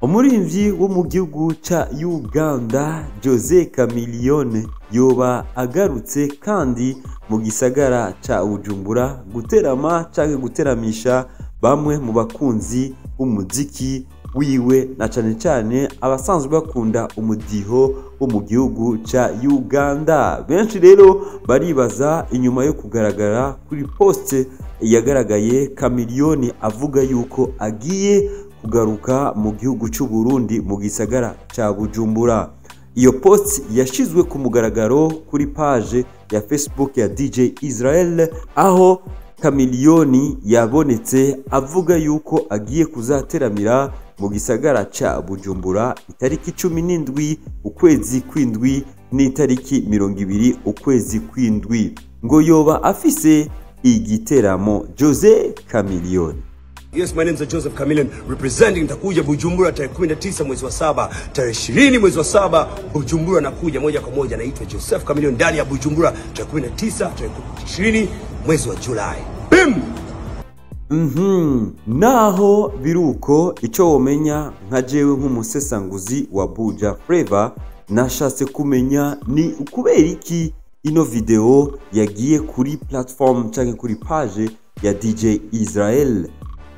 Umuririmbyi wo mu gihugu ca Uganda Jose Chameleone yoba agarutse kandi mu gisagara ca Bujumbura guterama canke guteramisha bamwe mu bakunzi b'umuziki wiwe na cane cane abasanzwe bakunda umudiho wo mu gihugu ca Uganda. Benshi rero baribaza inyuma yo kugaragara kuri poste yagaragaye Chameleone avuga yuko agiye kugaruka mu gihugu cy'u Burundi mu gisagara ca Bujumbura. Iyo post yashizwe ku mugaragaro kuri page ya Facebook ya DJ Israel, aho Chameleone yabonetse avuga yuko agiye kuzateramira mu gisagara ca Bujumbura itariki 17 ukwezi kwindwi n'itariki 20 ukwezi kwindwi, ngo yoba afise igiteramo Jose Chameleone. Yes, my name is Joseph Chameleone representing Takuja Bujumbura tarehe 19 mwezi wa 7, tarehe 20 mwezi wa 7 Bujumbura nakuja moja kwa moja. Naitwa Joseph Chameleone ndani ya Bujumbura tarehe 19, tarehe 20 mwezi wa Julai. Bim! Naho biruko ico womenya nka jewe nk'umusesanguzi wa Buja Flavor nashatse kumenya ni ukubera iki ino video yagiye kuri platform canke kuri page ya DJ Israel.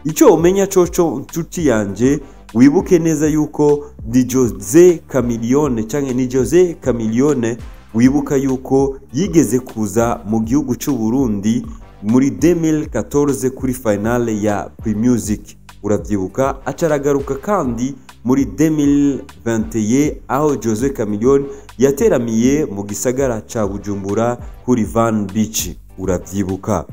Ico umenya coco nshuti yanje, wibuke neza yuko ni Jose Chameleone canke ni Jose Chameleone, wibuka yuko yigeze kuza mu gihugu cy'u Burundi muri 2014 kuri finale ya Primusic, uravyibuka. Acaragaruka kandi muri 2021 aho Jose Chameleone yateramiye mu gisagara ca Bujumbura kuri Van Beach, uravyibuka.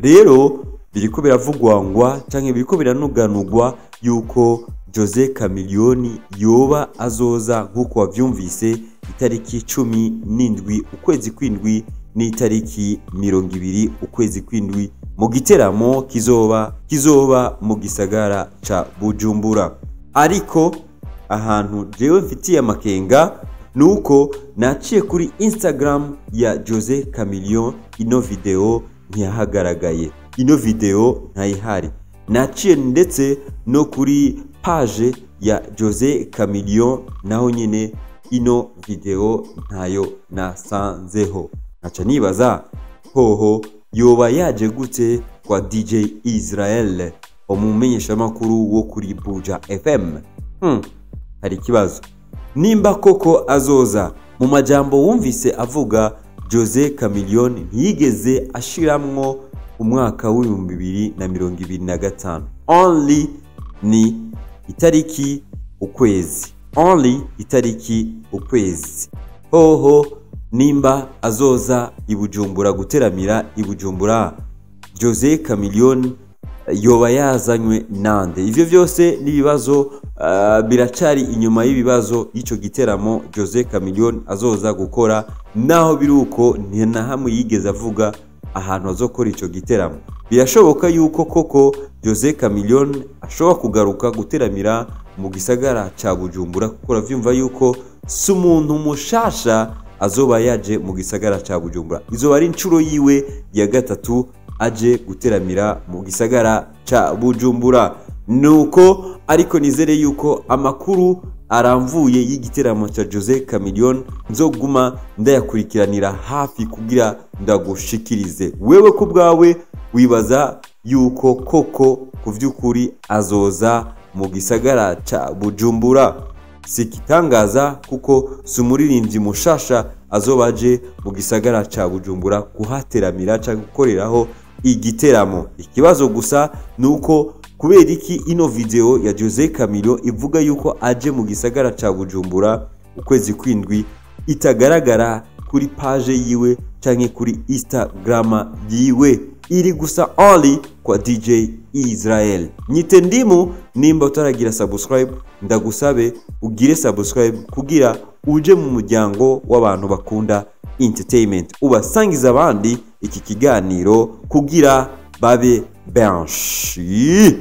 Rero biriko biravugwangwa canke biriko biranuganurwa yuko Jose Chameleone yoba azoza nkuko wavyumvise itariki 17 ukwezi kwindwi n'itariki 20 ukwezi kwindwi mu giteramo kizoba mu gisagara ca Bujumbura. Ariko ahantu jewe mfitiye amakenga nuko naciye kuri Instagram ya Jose Chameleone, ino video ntiyahagaragaye, ino video ntayihari. Naciye ndetse no kuri page ya Jose Chameleone, naho nyine ino video ntayo nasanzeho. Naca nibaza hoho yoba yaje gute kwa DJ Israel, umumenyesha makuru wo kuri Buja FM. Hari kibazo nimba koko azoza. Mu majambo wumvise avuga Jose Chameleone ntiyigeze ashiramwo umwaka w'2025 only ni itariki ukwezi, only itariki ukwezi. Hoho nimba azoza ibujumbura guteramira ibujumbura, Jose Chameleone yoba yazanywe nande? Ivyo vyose nibibazo biracari inyuma y'ibibazo ico giteramo Jose Chameleone azoza gukora, naho biruko nta hamwe yigeze avuga ahantu azokora ico giteramo. Birashoboka yuko koko Jose Chameleone ashobora kugaruka guteramira mu gisagara ca Bujumbura, kuko ravyumva yuko si umuntu mushasha azoba yaje mu gisagara ca Bujumbura. Izoba ari incuro yiwe ya gatatu aje guteramira mu gisagara ca Bujumbura. Nuko ariko nizere yuko amakuru aramvuye y'igiteramo ca Jose Chameleone nzoguma ndayakurikiranira hafi kugira ndagushikirize. Wewe ku bwawe wibaza yuko koko kuvyukuri azoza mu gisagara ca Bujumbura? Sikitangaza kuko sumuririmbyi mushasha azobaje mu gisagara ca Bujumbura kuhateramira canke gukoreraho igiteramo. Ikibazo gusa nuko kubera iki ino video ya Jose Chameleone ivuga yuko aje mu gisagara ca Bujumbura ukwezi kwindwi itagaragara kuri page yiwe canke kuri Instagram yiwe, iri gusa only kwa DJ Israel. Nyite ndimu, nimba utaragira subscribe ndagusabe ugire subscribe kugira uje mu muryango w'abantu bakunda entertainment, ubasangiza abandi iki kiganiro kugira babe benshi.